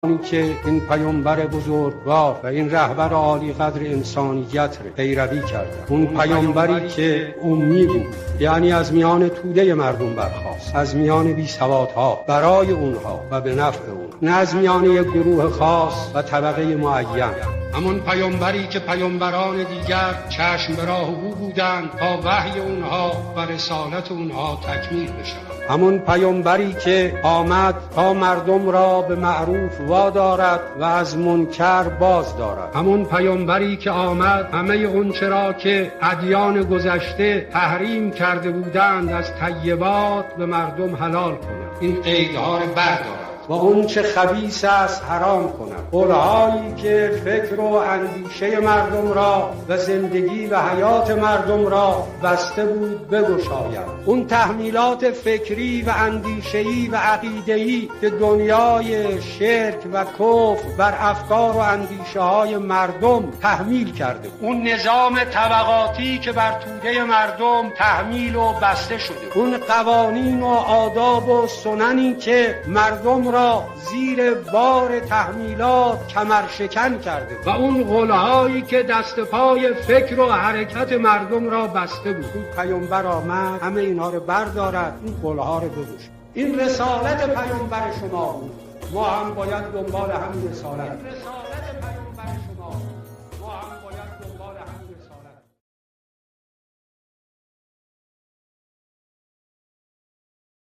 که این پیامبر بزرگوار و این رهبر عالی قدر انسانیت پیروی کرد، اون پیامبری که امی بود، یعنی از میان توده مردم برخاست، از میان بی‌سوادها برای اونها و به نفع اون، نه از میان یک گروه خاص و طبقه معین. همون پیامبری که پیامبران دیگر چشم به راه او بودند تا وحی اونها و رسالت اونها تکمیل بشه. همون پیامبری که آمد تا مردم را به معروف وادارد و از منکر باز دارد. همون پیامبری که آمد همه اون چرا که ادیان گذشته تحریم کرده بودند از طیبات به مردم حلال کند، این قیدها رو بردارد و اون چه خبیث است حرام کند، قولهایی که فکر و اندیشه مردم را و زندگی و حیات مردم را بسته بود بگشاید. اون تحمیلات فکری و اندیشه‌ای و عقیده‌ای که دنیای شرک و کفر بر افکار و اندیشه های مردم تحمیل کرده، اون نظام طبقاتی که بر توده مردم تحمیل و بسته شده، اون قوانین و آداب و سننی که مردم را زیر بار تحمیلات کمرشکن کرده و اون غلهایی که دست پای فکر و حرکت مردم را بسته بود. اون پیامبر آمد همه اینها رو بردارد، این غلها رو بگوشد. این رسالت پیامبر شما بود، ما هم باید دنبال همین رسالت پیامبر شما